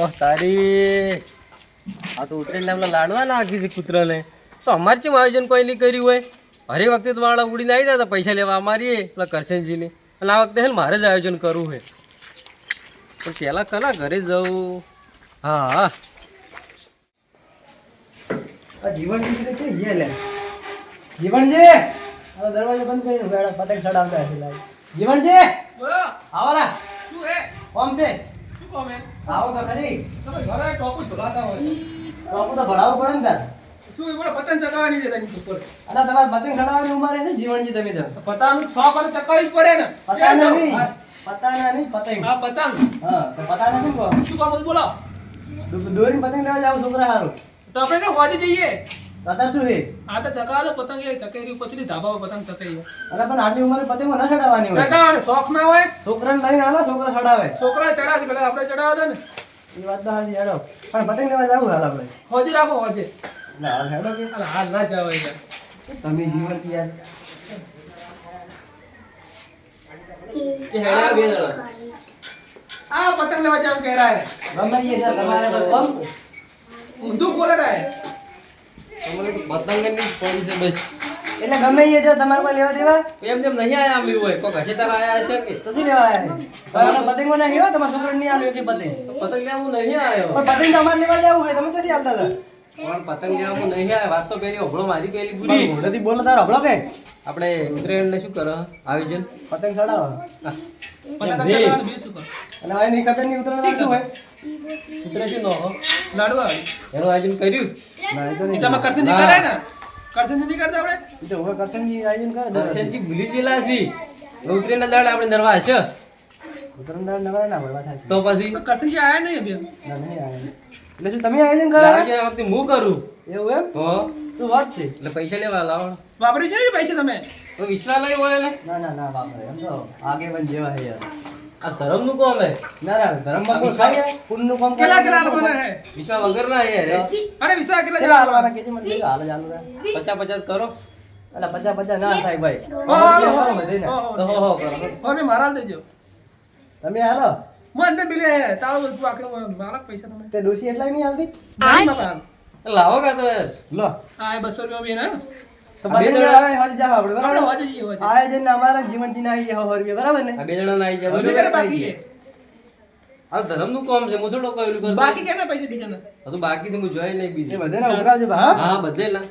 ઓહ તારી આ તો ઉતરીને એમના લાડવા નાખી છે કૂતરાને. તો અમારે ચેમ આયોજન કોઈ નહીં કર્યું હોય. હરેક વખતે તો વાળા ઉડીને આવી જતા પૈસા લેવા અમારી પેલા કરશનજીની. અને આ વખતે હે ને મારે જ આયોજન કરવું છે. પણ પહેલાં કના ઘરે જવું. હા હા જીવનજી છે જે લે જીવનજી આ દરવાજો બંધ કરીને બેડા પતંગ ચડાવતા હશે લાગે. જીવનજી બોલો આવારા શું હે કોમ છે શું કહો મેં આવો તો ખરી. તમે ઘરે ટોપુ ધોલાતા હોય તો આપું તો ભણાવવું પડે ને તાર. શું એ બોલો પતંગ ચગાવવાની છે તેની ઉપર અને તમારે પતંગ ચડાવવાની ઉંમર છે જીવનજી તમે તો પતંગ 100 પર ચકાવવી જ પડે ને પતા નહીં પતંગ. આ પતંગ હા તો પતા નથી કો શું કામ બોલો દોરીને પતંગ લેવા જાવ છોકરા હારું. તો આપણે તો હોજે જઈએ પતા શું છે આ તો ચકાવે તો પતંગ એ ચકેરી ઉપરથી ધાબા પર પતંગ ચકાવી અને પણ આટલી ઉંમરે પતંગો ના ચડાવવાની હોય. ચકાવવાનો શોખ ના હોય છોકરાને લઈને આલો છોકરા ચડાવે. છોકરા ચડાવશે પેલા આપણે ચડાવવા દે ને એ વાત તો હાજી હેડો પણ પતંગ લેવા જાવ હાલ આપણે. હોજે રાખો હોજે ના હાલ હેડો કે અલા હાલ ના જવાય યાર તમે જીવનજી યાર એ હેડ્યા બે જણા. આ પતંગ લેવા જાવ કહે રહા હે ગમે એ છે તમારે તો કોમ ઊંધું બોલે રહા હે તમારે તો પતંગની જ પડી છે બસ. એટલે ગમે એ છે તમારે કોઈ લેવા દેવા એમ તેમ નહીં આયા આમ એવું હોય. કોઈ ઘસે તારા આયા હશે કે તો શું લેવા આવ્યા છે? તમારે પતંગો નહીં હોય તમારા છોકરાને નહીં આલ્યો કે પતંગ પતંગ લેવા હું નહીં આવ્યો. પણ પતંગ તો અમારે લેવા જવું હોય તમે ક્યાંથી આવતા હતા પણ પતંગ લેવા હું નહીં આવ્યો. વાત તો પેલી હોભળો મારી પેલી પણ પૂરી. ઘોડેથી બોલો તારો હબળો કે આપણે ઉત્તરાયણને શું કરો આયોજન? પતંગ ચડાવો હા. પતંગ બે. ચગાવવાનું બીજું શું કર અને આ નહીં ખબર નહીં ઉતરવાનું શું હોય ઉતરે છે નો હો. લાડવા એનું આયોજન કર્યું. ના એ તો એ નહીં તમે કરશનજી ના. કરે ને કરશનજી નહીં કરતા આપણે એ તો હવે કરશનજી આયોજન કરે દર વર્ષે. દર્શનજી ભૂલી ગયેલા છી. ઉતરેના દાડે આપણે નરવા હશે ઉત્તરાયણ નવા ના ભરવા થાય છે. તો પછી પણ કરશનજી આયા નહીં અભી ના નહીં આયોજન. એટલે શું તમે આયોજન કરો આયોજન આ વખતે હું કરું. એવું એમ હો શું વાત છે એટલે પૈસા લેવા લાવો. વાપરી જોઈએ પૈસા તમે તો વિશ્વાસ નહીં હોય ને. ના ના ના બાપરે એમ તો આગે પણ જેવા હે યાર આ ધર્મનું કોમ હે. ના ના ધર્મમાં કોઈ ખાય પુણ્યનું કામ કેટલા કરે. કેટલા આલવાના હે વિશ્વાસ વગર ના યાર અરે વિશ્વાસ કેટલા કેટલા જણા આલવાના કેજી મને લેજો હાલ જ આલુ રે. 50-50 કરો. એટલે 50 ના થાય ભાઈ હો, હો, હો. બધે ને. તો હો હો કરો. હવે મારા હાલ દેજો તમે હાલો હું અંદર બિલે તાળું બધું આખે મારા પૈસા તમે તે ડોસી એટલા નહીં આવતી નહીં બાપા હાલ. લાવો કાં તો યાર. લો આ 200 રૂપિયા બી ને તો આ બે પતંગ જણા- લેવા હાલ જાવ આપણે આપણે બરાબર હોજે જઈએ હોજે આયોજન અમારા જીવનજી ના આવી જાય 100 રૂપિયા બરાબર ને આ બે જણા આવી હવે જાય. કેટલા બાકી છે આ ધર્મનું કામ છે. હું થોડો કહેલું કરું. બાકી કેટલા પૈસા બીજાના હજુ બાકી છે. હું જોઈ નહીં એ બીજું. બધાને ઉઘરાવજો બા હા હા બધે ના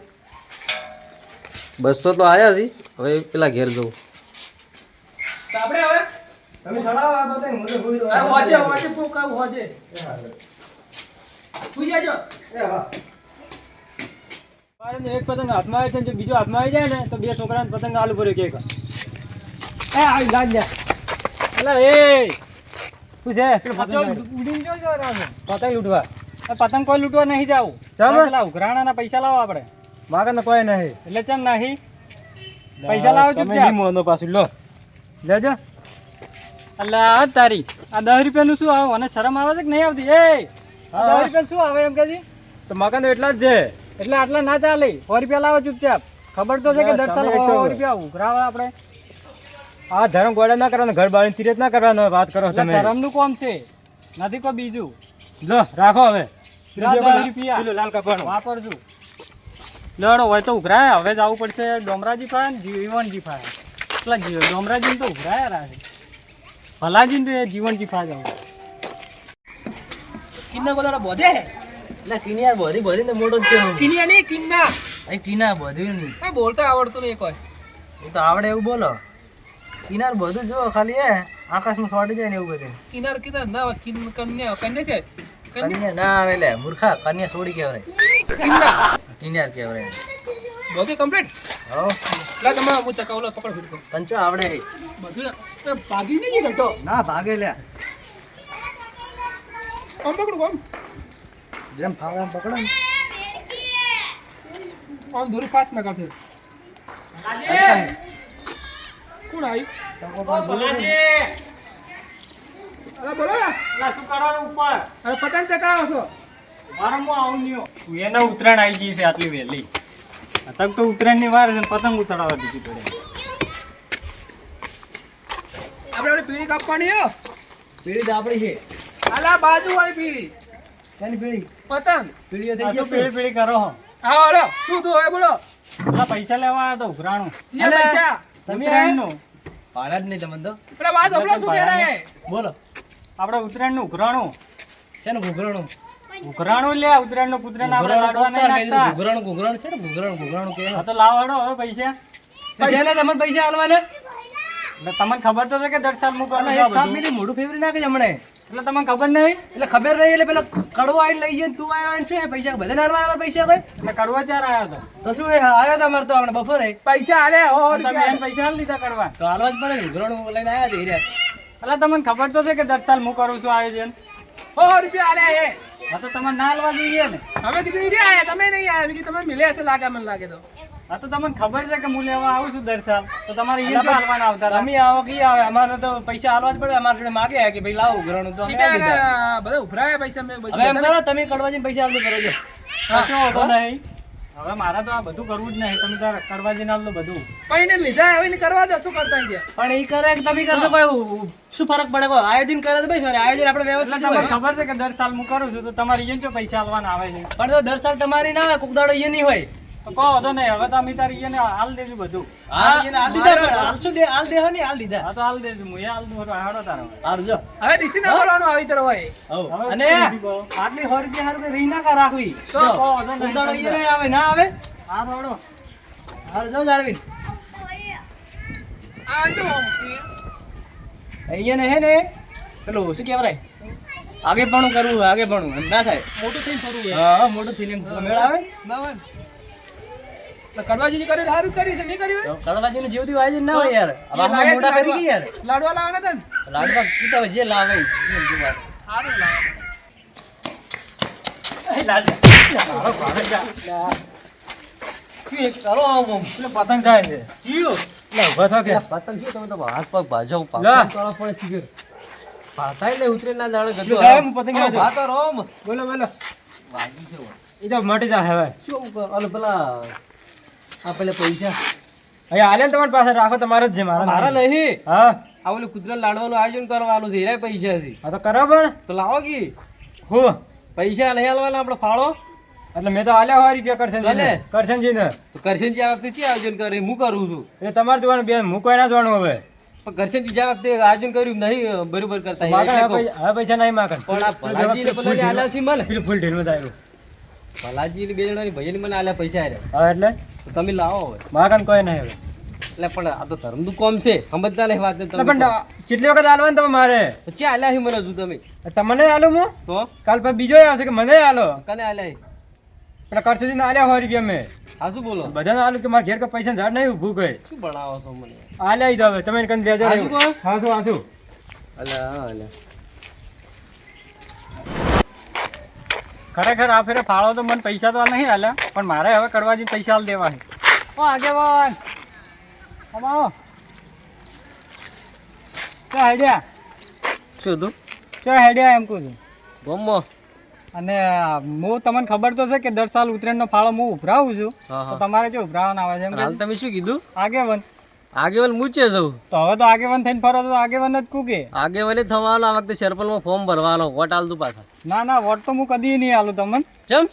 200 તો આયા છે. હવે પેલા ઘેર જવું. તો આપણે હવે તમે ચડાવો આ પતંગ મને ભૂલી દો આ હોજે હોજે ફૂંકાવ હોજે સુઈ જાજો એક પતંગ હાથમાં આવે છે જો બીજો હાથમાં આવી જાય ને તો બે છોકરાને પતંગ આલુ પડે કેક એ આવી ગાજ જા એલા એ શું છે ઉડીને જો જો રામે પતંગ લૂટવા પતંગ કોઈ લૂટવા નહીં જાવું ચાલ પેલા ઉઘરાણાના પૈસા લાવો આપણે માગન કોઈ નહીં એટલે ચમ નહીં પૈસા લાવો ચૂપચાપ મોનો પાછું લો લેજો અલ્લા તારી આ 10 રૂપિયાનું શું આવે મને શરમ આવે છે કે નહીં આવતી એ 10 રૂપિયા શું આવે એમ કેજી તો મકાન એટલા જ છે એટલે આટલા ના ચાલે 100 રૂપિયા લાવો ચૂપચાપ ખબર તો છે કે દર સાલ 100 રૂપિયા ઉઘરાવે આપણે આ ધર્મ ગોળા ના કરવાનો ઘર બાળી તીરત ના કરવાનો વાત કરો તમે ધર્મનું કોમ છે નથી કોઈ બીજું લો રાખો હવે 10 રૂપિયા લાલ કપડો વાપરજો લડો હોય તો ઉઘરાય હવે જવું પડશે ડોમરાજી પાસે જીવનજી પાસે એટલા ડોમરાજી તો ઉઘરાયા રાખે ભલાજી તો જીવનજી પાસે જવું કિન્ના ગોદાડા બોધે હે એટલે કિનિયાર બધી બધી ને મોટો જ છે કિનિયા નહીં કિન્ના એ કિનાર બધું નહીં આ બોલતા આવડતું નહીં કોઈ એ તો આવડે એવું બોલો કિનાર બધું જો ખાલી એ આકાશમાં છોડી જાય ને એવું બધું કિનાર કિનાર ના કન્યા કન્યા છે કન્યા કન્યા ના આવે લે મૂર્ખા કન્યા છોડી કહેવાય કિન્ના કિનાર કહેવાય બોગે કમ્પ્લીટ હો લા તમે હું ચકાવલો પકડ ફૂટકો કંચો આવડે બધું એ ભાગી નહીં ઘટો ના ભાગે લે આમ પકડું આમ જેમ ફાવે એમ પકડો ને આમ દૂર પાસ ના કરશે કોણ આવ્યું અરે બોલો શું કરવાનું ઉપર અરે પતંગ ચકાવો છો વારંવાર આવું નહીં તું એના ઉત્તરાયણ આવી ગઈ છે આટલી વહેલી તક તો ઉત્તરાયણ ની વાર છે પતંગ ઉછાળવા દીધી પડે આપણે પીળી કાપવાની હો પીડી તો આપણી છે અલા બાજુ વાળી પીળી એની પેલી પતંગ પીળીઓ થઈ આ શું જશે. પીળી પીળી કરો હો? હા હાલો શું તું હવે બોલો પેલા પૈસા લેવા આવ્યો તો ઉઘરાણું યા પૈસા તમે ઉત્તરાયણનું ભાડા જ નહીં તમને તો પેલા વાત હમણાં શું કહે રહે બોલો આપણે ઉત્તરાયણનું ઉઘરાણું શેનું ઘૂઘરાણું ઉઘરાણું લે ઉત્તરાયણનું કૂતરાને આપણે લાડવા નહીં નાખતા. ઘૂઘરાણું છે ને ઘૂઘરાણું કે હા તો લાવો હેડો હવે પૈસા પૈસા તમને પૈસા આલવાના એટલે તમને ખબર તો છે કે દર સાલ મૂકો એક કામ કરી મોઢું ફેવરી નાખે છે હમણે એટલે તમને ખબર નહીં એટલે ખબર નહીં એટલે પેલો કડવો આવીને લઈ જાય ને તું આવ્યો ને શું એ પૈસા બધા નારવા આવ્યા પૈસા કોઈ એટલે કડવા ચાર આવ્યો તો શું એ આવ્યો તો અમારે તો આપણે બપોરે પૈસા આલે હો તો તમે રૂપિયા એને પૈસા આલી દીધા કડવા તો હાલવા જ પડે ને ઘૂઘરાણું લઈને આવ્યા ધીરે એટલે તમને ખબર તો છે કે દર સાલ હું કરું છું આયોજન હો રૂપિયા આલે હે હા તો તમારે ના આલવા જોઈએ ને અમે કીધું ઈ રહ્યા તમે નહીં આયા મેં કીધું તમે મિલે હશે લાગે મને લાગે તો હા તો તમને ખબર છે કે હું લેવા આવું છું દર સાલ તો તમારે એ હાલવાના આવતા હતા. તમે આવો કે આવે અમારે તો પૈસા હાલવા જ પડે અમારે જોડે માગે કે ભાઈ લાવો ઘૂઘરાણું તો અમે ઈ આપી દીધા. કે બધા ઉભરાયા પૈસા મેં હવે એમ કરો તમે કડવા જઈને પૈસા આલજો કરો છો કશો વાંધો નહીં હવે મારે તો આ બધું કરવું જ નહીં તમે તાર કરવા જઈને આલો બધું પણ એને લીધા હવે એને કરવા દો શું કરતા ગયા પણ એ કરે કે તમે કરશો કોઈ શું ફરક પડે કોઈ આયોજન કરે તો ભાઈ sorry, આયોજન આપણે એટલે વ્યવસ્થિત તમને હોય. ખબર છે કે દર સાલ હું કરું છું તો તમારે ઈયન ચો પૈસા આલવાના આવે છે પણ તો દર સાલ તમારી ના હોય કોક દાડો એ નહીં હોય તો કહો વાંધો નહીં હવે તો અમે તારી ઈયને હાલ દેજો બધું હાલ દીધા પણ હાલ શું દે હાલ દેહો ને હાલ દીધા હા તો હાલ દેજો હું એ હાલ દઉં હાડો તારો હારું જો હવે ડીસી ના બોલવાનું આવી તરફ હોય હઉ. હવે અને શું બીજું કહો? આટલી 100 રૂપિયા હારું કઈ રહી ના કા રાખવી તો જો, કહો વાંધો કોક નહીં, દાડો સમજો. ઈ નહીં આવે ના આવે હા હાડો હારું જો જાળવીને આ જો અહીંયા ને હે ને પેલું શું કહેવાય આગે પણ કરવું આગે પણ એમ ના થાય મોટું થઈને ફરવું હોય હા મોટું થઈને એમ મેળ આવે ના હોય ને કડવાજી કરે સારું કર્યું છે નહીં કર્યું તો કડવાજીનું જેવથી આયોજન ના હોય યાર હવે એ આમાં લાગે છે મોટા કરી ગયા યાર લાડવા લાવવાના હતા ને લાડવા કીધા જે લાવે ઈ એમ જે વાત. સારું લાવે શું એક કરો આમ આમ. એટલે પતંગ થાય છે કયું? એટલે ઊભા થો કે પતંગ શું તમે તો હાથ પગ ભાજો લા. પાછળ પડે ચીગર પાતાય ને ઉતરે ના દાડે ગજો લા, હું પતંગ લાવી દઉં. ભાતો રોમ બોલો બોલો વાગી છે ઓય. એ તો મટી જાય હવે શું ઓલો પેલા આ પેલા પૈસા અહીંયા હાલે ને તમારી પાસે રાખો તમારે જ છે મારા મારા નહીં હા આ ઓલું કુતરા લાડવાનું આયોજન કરવાનું છે એરાય પૈસા છે હા તો કરો પણ તો લાવો કી હું પૈસા નહીં આલવાના આપણે ફાળો એટલે મેં તો આલ્યા હોય રૂપિયા કરશનજી ચાલે. કરશનજીને તો કરશનજી આ વખતે ચી આયોજન કરે હું કરું છું એ તમારે જોવાનું બેન હું કોઈ ના જોવાનું હવે પણ કરશનજી જ્યાં વખતે આયોજન કર્યું નહીં બરોબર કરતા માગણ એટલે કહું. હવે પૈસા નહીં માગણ પણ આ ભલાજી ને પેલા આલ્યા છે મને પેલું ફૂલ ઢીલમાં થાય ભલાજી ને બે જણાની ભાઈની મને આલ્યા પૈસા આલ્યા હવે એટલે તો તમે લાવો હવે માગણ કોઈ નહીં હવે એટલે પણ આ તો ધર્મનું કોમ છે સમજતા નહીં વાત એટલે પણ કેટલી વખત આલવાનું તમે મારે પછી આલ્યા છે મને હજુ તમે તમને આલો હું તો કાલ પછી બીજો આવશે કે મને આલો કને આલ્યા છે? પેલા કરશનજીને આલ્યા હોય રૂપિયા મેં આ શું બોલો બધાને આલું કે મારા ઘેર કોઈ પૈસા ઝાડ નહીં ઊભું ગઈ શું ભણાવો છો મને આલ્યા ઈ તો હવે તમે કન દેજો હાચું કહો? હાસું હાસું અલ્યા હા અલ્યા ખરેખર આ ફેરે ફાળો તો મને પૈસા તો હાલ નહીં આલ્યા પણ મારે હવે કડવાજી પૈસા હાલ દેવા છે ઓ આગેવાન અમાવો ચો હેડ્યા શું હતું ચો હેડ્યા એમ કહું છું ગમો અને હું તમને ખબર તો છે કે દર સાલ ઉત્તરાયણનો ફાળો હું ઉભરાવું છું હા તો હા તમારે જો ઉભરાવાના આવે છે એમ હાલ કે તમે શું કીધું આગેવન આગેવાન મૂચે જવું તો હવે તો આગેવન થઈને ફરો તો આગેવન જ કૂકે આગેવાને થવાનો આ વખતે સરપંચમાં ફોર્મ ભરવાનો વોટ આલતું પાછા ના ના વોટ તો હું કદી નહીં આલું તમને ચમ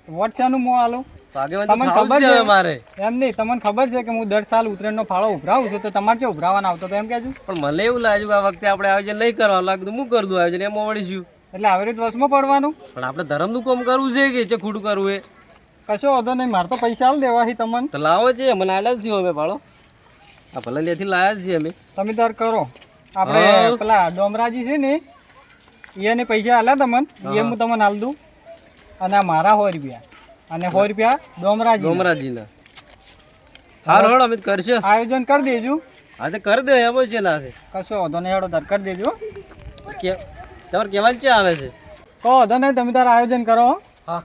વોટ શાનું હું આલું તો આગેવાન તો તમને ખાવું ખબર જ છે છે? હવે મારે એમ નહીં તમને ખબર છે કે હું દર સાલ ઉત્તરાયણનો ફાળો ઉભરાવું છું તો તમારે જો ઉભરાવાના આવતો તો એમ કહેજો પણ મને એવું લાગ્યું કે આ વખતે આપણે આયોજન નહીં કરવાનું લાગતું હું કરી દઉં આયોજન એમાં વળીશું એટલે આવી રીતે વસમાં પડવાનું પણ આપણે ધર્મનું કામ કરવું છે કે છે ખોટું કરવું એ કશો વાંધો નહીં મારે તો પૈસા હાલ દેવા છે તમને તો લાવો છે મને આલ્યા જ છીએ અમે ભાડો આ ભલે લેથી લાયા જ છીએ અમે તમે તાર કરો આપણે હા. પેલા ડોમરાજી છે ને એને પૈસા આલ્યા તમને એ હું તમને હાલ દઉં અને આ મારા 100 રૂપિયા અને 100 રૂપિયા ડોમરાજી ગોમરાજીના હાર હળ અમે કરશે આયોજન કરી દેજો હા તો કરી દે એમ છે ના છે કશો વાંધો નહીં હેડો તાર કરી દેજો કે તમારે કહેવાનું છે આવે છે કહો વાંધો નહીં તમે તાર આયોજન કરો હો. હા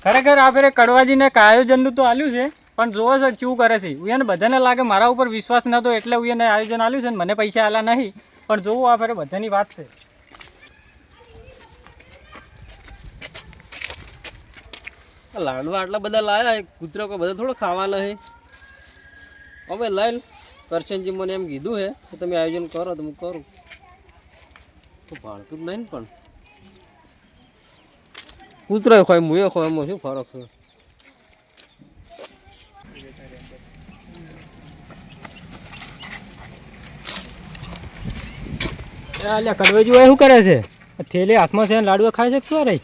ખરેખર આ ફેરે કડવાજીને એક આયોજનનું તો આલ્યું છે પણ જોવો છે શું કરે છે એને બધાને લાગે મારા ઉપર વિશ્વાસ નતો એટલે હું એને આયોજન આલ્યું છે ને મને પૈસા આલ્યા નહીં પણ જોવું આ ફેરે બધાની વાત છે લાડવા આટલા બધા લાયા કૂતરો કોઈ બધા થોડો ખાવાના છે અમે લઈને કરશનજી મને એમ કીધું છે કે તમે આયોજન કરો તો હું કરું તો ભાળતું જ નહીં ને પણ કૂતરો ખોય મુએ ખોય એમાં શું ફરક છે? અલ્યા કડવેજી હોય શું કરે છે? થેલી હાથમાં છે ને લાડવા ખાય છે કે શું રહી?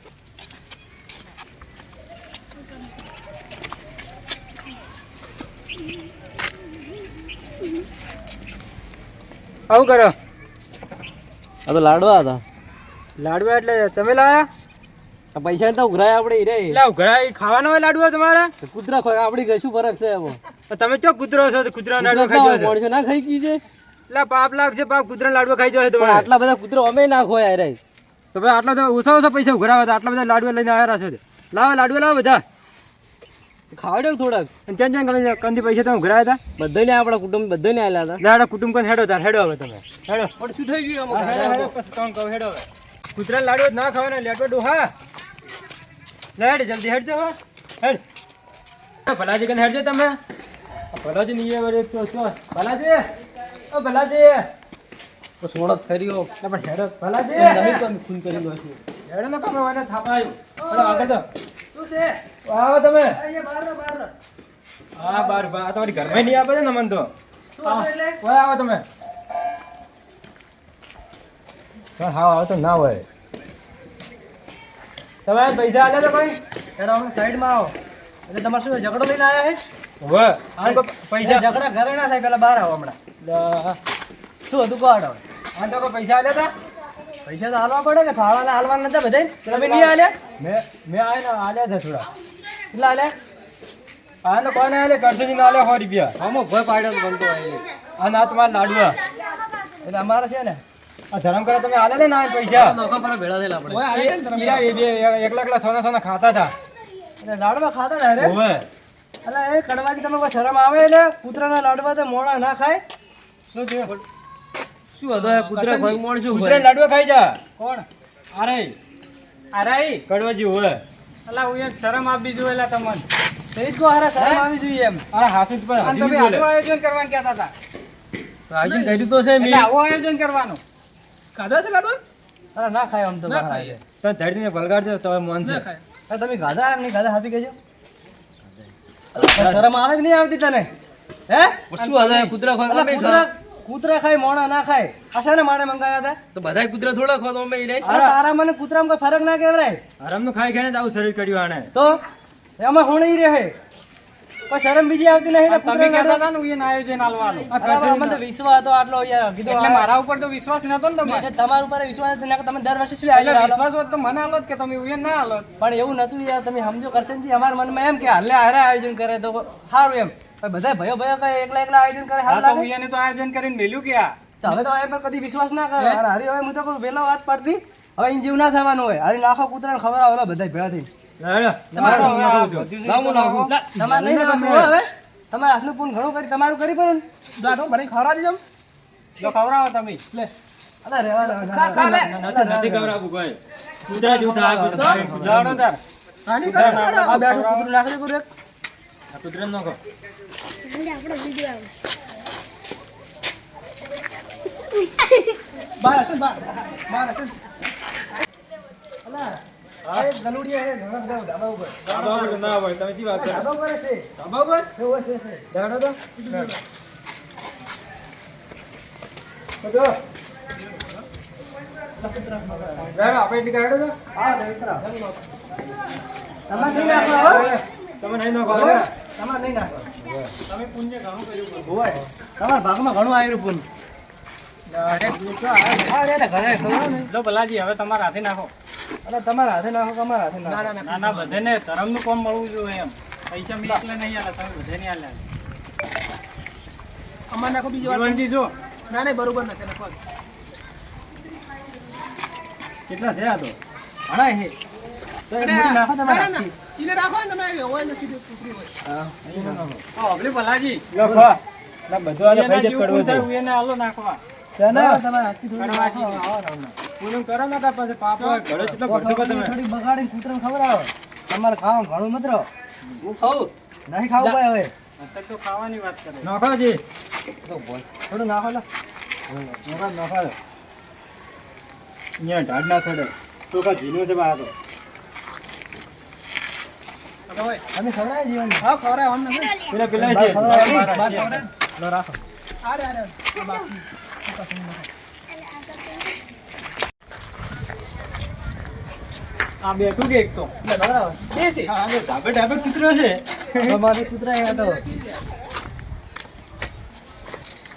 આવું કરો? આ તો લાડવા હતા. લાડવા એટલે તમે લાયા? આ પૈસા તો ઉઘરાય આપણે રે. એટલે ઉઘરા ખાવાના હોય લાડવા તમારા? કૂતરા ખોય આપણી કઈ શું ફરક છે એમાં? તમે ચો કૂતરો છો તો કૂતરા લાડવા ખાઈ જાય માણસો ના ખાઈ કી છે? એટલે પાપ લાગશે, પાપ કૂતરા લાડવા ખાઈ જાય પણ તમારે. આટલા બધા કૂતરો અમે ના ખોય રે. તો ભાઈ આટલા તમે ઓછા ઓછા પૈસા ઉઘરાવા હતા, આટલા બધા લાડવા લઈને આવ્યા છો. લાવો લાડવા લાવો બધા. ખાવડે થોડાક. અને ચેન ચેન કરીને કંદી પૈસા તમે ઉઘરાયા હતા? બધાને આપણા કુટુંબ બધાને આલ્યા હતા. લાડા કુટુંબ કોણ હેડો તાર હેડો હવે તમે હેડો. પણ શું થઈ ગયું હા, હેડો હેડો પછી કોણ કહું હેડો હવે. કૂતરા લાડવા ના ખાવાના લેટો ડોહા. હેડ જલ્દી હેડજો હવે હેડ. ભલાજી કને હેડજો તમે. ભલાજી નહીં આવે તો શું? ભલાજી ઓ ભલાજી તો સોળત ફેર્યો. પણ હેડો ભલાજી નહીં તો અમે ખૂન કરી લો છું. હેડો ને કમે વાને થાપાયું. હેડો આગળ તો શું છે આવો તમે. અહીંયા બહાર હા બાર બા તમારી ઘરમાં નહીં આપે ને મન તો. શું હતું એટલે ઓય આવો તમે. હા આવો તો ના હોય. તમારે પૈસા આલે તો કોઈ? ત્યારે અમે સાઈડમાં આવો. એટલે તમારે શું ઝઘડો લઈને આવ્યા છે? હવે આ તો પૈસા ઝઘડા ઘરે ના થાય પેલા બહાર આવો હમણાં. શું હતું કહો આડો. આ તો કોઈ પૈસા આલ્યા તા? પૈસા તો હાલવા પડે ને, ફાળવાના હાલવાના નતા બધાય. તમે નહીં આલ્યા? મેં આલ્યા છે થોડા. કેટલા આલ્યા? આ તો કોને આલે? કરસજી ના આલ્યા 100 રૂપિયા. આમાં ભય પાડ્યો તો બનતો હોય. આ ના તમારા લાડવા. એટલે અમારે છે ને આ ધરમ કરે તમે આલે ને ના પૈસા. નોખા પર ભેળા થયેલા આપણે. ઓય આલે ને તમે ઈરા એ બે એકલા એકલા સોના સોના ખાતા હતા. એટલે લાડવા ખાતા હતા રે. ઓવે એટલે એ કડવાથી તમે કોઈ શરમ આવે એટલે કૂતરાના લાડવા તો મોડા ના ખાય. શું થયું? શું હતો એ કૂતરા ખોઈ મોડ શું કૂતરા ખોય? લાડવા ખાઈ જા. કોણ? આરાઈ કડવાજી હોય. અલા હું એક શરમ આપી જો એલા તમને. તે જ કહો હારા શરમ આવી જોઈએ એમ. અરે હાસુ તો પણ હજી નહીં બોલે. આયોજન કરવાનું કહેતા હતા. તો આજે કર્યું તો છે મેં. એટલે આવું આયોજન કરવાનું. ખાધા છે લાડવા અરે ના ખાય આમ તો ના બહાર ખાય. આવીએ. તો ધડીને ભલગાડજો તો મોન છે. ના ખાય અરે તમે ગાધા એમ નહીં ગાધા હાચી કહેજો. શરમ આવે કે નહીં આવતી તને? હે? શું હતો એ કૂતરા ખોય? અલા, કૂતરા ખાય મોણા ના ખાય. આ શાને માટે મંગાયા હતા? તો બધાય કૂતરા થોડા ખો તો અમે ઈ રહી. અરે તારા મને કૂતરામાં કોઈ ફરક ના કહેવાય. આરામનું ખાઈ ખાઈને જ આવું શરીર કર્યું આને. તો એમાં હું નહીં રહે. કોઈ શરમ બીજી આવતી નહીં ને તમે કૂતરા કહેતા હતા ને હું એને આયોજન આલવાનું. અમને તો વિશ્વાસ હતો આટલો યાર કીધું એટલે આ- મારા ઉપર તો વિશ્વાસ નતો ને તમારે. એટલે તમારા ઉપર વિશ્વાસ હતો ને કે તમે દર વર્ષે શું એટલે આયોજન આલો? વિશ્વાસ હોત તો મને આલો જ કે તમે એવું ના આલો. પણ એવું નતું યાર તમે સમજો કરશનજી અમારા મનમાં એમ કે હાલે હારે આયોજન કરે તો સારું એમ. પણ બધા ભયો ભયો કઈ એકલા એકલા આયોજન કરે હા સારું તો લાગે? હું એને તો આયોજન કરીને મેલ્યું કે આ. તો હવે તો એ પર કદી વિશ્વાસ ના કરે. અરે હરી હવે હું તો કહું વહેલો વાત પડતી હવે ઇન જીવ ના થવાનું હોય. હરી નાખો કૂતરાને ખબર આવે બધા ભેળા થઈ. હેડો. તમારે તમારે નાખો. બધું ના, હું નાખું. તમારે નહીં નાખવું હો હવે. તમારે આટલું પૂન ઘણું કરી તમારું કરી પડે ને. દાડો મને ખવડાવી દેજો જો ખવડાવો તમે. લે. અલા રહેવા દો. ખા લે. નથી ખવડાવવું કોઈ. કૂતરા જેવું થાય આ કૂતરા. જાડો તાર. હાની કરે દાડો આ બેઠું કૂતરું નાખી દે પૂરું એક. આ કૂતરાને નાખો. બાર હશે બાર હશે અલા આ એક ગલુડિયા છે ઘણા બધા ધાબા ઉપર. ધાબા ઉપર ના હોય તમે શી વાત કરો? ધાબા ઉપર છે. ધાબા ઉપર? એવું છે છે. જાડો તો. જાડો આપણે એટલી કાઢો તો. હા દેખરા. તમારે નહીં નાખવા હો. તમે નહીં નાખો. તમારે નહીં નાખવા. તમે પુણ્ય ઘણું કર્યું પણ. હોય. તમારા ભાગમાં ઘણું આવ્યું પૂન. હા રે ને ઘરે ખબર ને. લો ભલાજી હવે તમારા હાથે નાખો. અરે તમારા હાથે નાખો કે અમારા હાથે નાખો. ના ના બધાને ધરમનું કામ મળવું જોઈએ એમ. પૈસા મેં એકલા નહીં આલે તમે બધાને આલે. અમાર નાખો બીજી વાર જીવનજી જો ના નહીં બરોબર નથી નાખો કેટલા છે આ તો? ઘણા હે. તો એક મૂઠી નાખો તમારે ના, ના, હાથથી. ઈને રાખો ને તમે હોય નથી તે કુકરી હોય હા. અબલી ભલાજી લો ખા. ના બધું આ ભાઈ જ કરવો છે. એને આલો નાખવા. ચાલો તમારા હાથથી થોડી કડવાજી. નાખો. આવો રામના. પૂરું કરો ને તાર પછી પાપ ઘરે કેટલો ભરસો કો તમે. થોડી બગાડીને કૂતરાને ખવડાવો. તમારે ખાવાનું ઘણું મત રહો. હું ખાઉં. નહીં ખાવું ભાઈ હવે. અત્યારે તો ખાવાની વાત કરે. નાખોજી. તો બોલ. થોડું નાખો લો. નાખો. અહીંયા ઢાડ ના છડે. ચોખા ઝીનો છે બા આ તો. અમે ખવડાવીએ જીવન. હા ખવડાય અમને પેલા પેલા છે. લો રાખો અરે અરે આ બાકી આ બેઠું કે એક તો બેસી હા આ ધાબે ધાબે કૂતરો છે. અમારે કૂતરા અહીંયા તો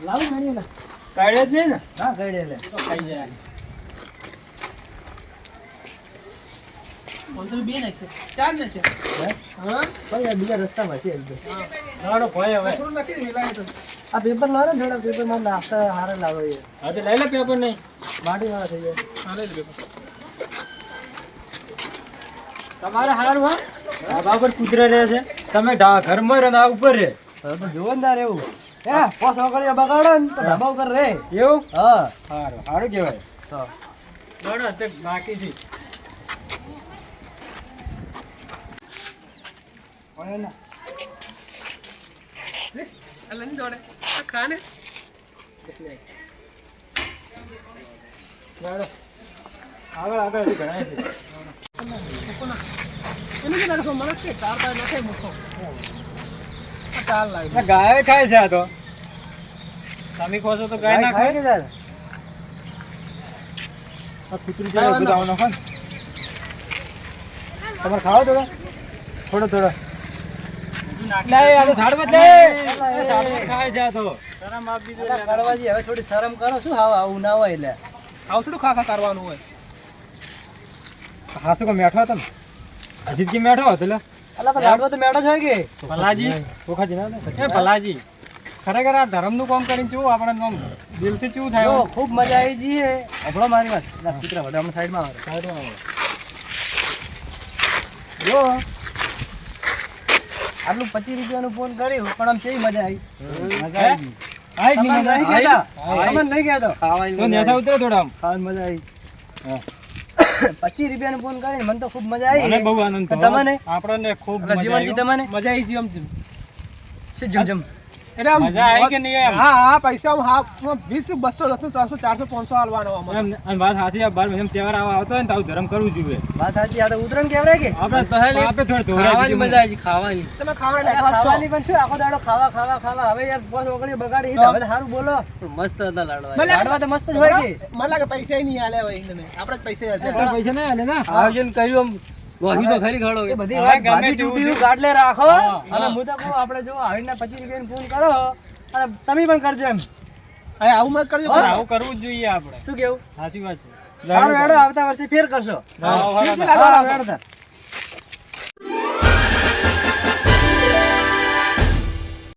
લાવ મેણી લા કાઢે જ નહીં ને. હા કઈ લે તો ખાઈ જાય. બોલતો બે ને છે ચાર ને છે હા પણ બીજા રસ્તામાં છે લાડો ભય હવે. થોડું નથી મિલાય તો આ પેપર લાવો ને થોડા પેપરમાં નાસ્તા હારા લાવો એ હા તો લઈ લે પેપર નહીં. માટી વાળા થઈ જાય હા લઈ લે તમારે હારું હા ધાબા પર કૂતરા રહે છે. તમે ઘરમાં રહો ને આ ઉપર રહે. હવે તો જોરદાર એવું હે પોસ વગર બગાડો ને તો ધાબા ઉપર રે એવું હા સારું સારું કહેવાય. હા લાડો તે બાકી છે. અલન દોડે આ ખાને લાડો આગળ આગળ હજી ઘણા છે. એને કે નાખો મને કે તાર તાર નાખે મૂકો આ તાર લાવી આ ગાય ખાય છે આ તો. તમે કહો છો તો ગાય ના ખાય. કે તાર આ કૂતરી છે બધું આવો નાખો ને. તમારે ખાવો થોડો થોડો લે આ તો ઝાડ મત લે ખાય છે આ તો. શરમ આપી દો અલા કડવાજી હવે થોડી શરમ કરો શું હાવ આવું ના હોય એટલે આવું થોડું ખા ખા કરવાનું હોય હાસુ કો મેઠો હતો ને અજીતજી મેઠો હતો લે. અલા પણ લાડવા તો મેળો જ હોય કે ભલાજી સોખાજી ના એ ભલાજી ખરેખર આ ધર્મનું કામ કરીને ચેવું આપણને આમ દિલથી ચેવું થાય જો આમ. ખૂબ મજા આવી જઈએ હભળો મારી વાત ના કૂતરા વડામાં સાઈડમાં આવે સારું આવે. જો આટલું 25 રૂપિયાનું ફોન કર્યું પણ આમ કેવી મજા આવી મજા આવી ગઈ. આવી ગઈ તમને મજા. નહીં કહેતા? આવી. તમને નહીં કહેતો. તો નેસા ઉતરો થોડા આમ. ખાવાની મજા આવી હા. 25 રૂપિયાનું ફોન કરીને મને તો ખૂબ મજા આવી મને બહુ આનંદ પણ થયો. તમને આપણને ખૂબ અલા, મજા જીવનજી આવી. તમને મજા આવી ગઈ આમ શું જમ એટલે આમ મજા આવી કે નહીં એમ? હા હા પૈસા હા 20 200 300 400 500 હાલવાનો અમારે એમ અને વાત સાચી આ બાર મહિનામાં તહેવાર આવતો હોય ને તો આવું ધર્મ કરવું જોઈએ. વાત સાચી આ તો ઉતરણ કેવરાય કે આપણે થોડું ધોરાય ખાવાની બીજું મજા આવી ખાવાની તમે ખાવાના અલા, લાયક છો ખાવાની પણ શું આખો દાડો ખાવા ખાવા ખાવા હવે યાર પોસ ઓગળી બગાડી તો હવે સારું બોલો મસ્ત હતા લાડવા મને લાગે- લાડવા તો મસ્ત જ હોય કે મને લાગે પૈસા નહીં આલે હોય એને આપણે જ પૈસા હશે આપણે પૈસા નહીં આલે ના. આયોજન કર્યું આમ વહી તો ખરી ખડો એ બધી હવે વાત ગમે ભાજી તેવું તૂટી થયું. ગાડલે રાખો હા, અને હા. હું તો કહું આપણે જો આવીને 25 રૂપિયાનો ફોન કરો અને તમે પણ કરજો એમ હવે આવું મત કરજો પણ આવું કરવું જ જોઈએ આપણે. શું કેવું સાચી વાત છે. સારું હેડો આવતા વર્ષે ફેર કરશો હા, હા, હા. લાડવા હા, હેડો તાર.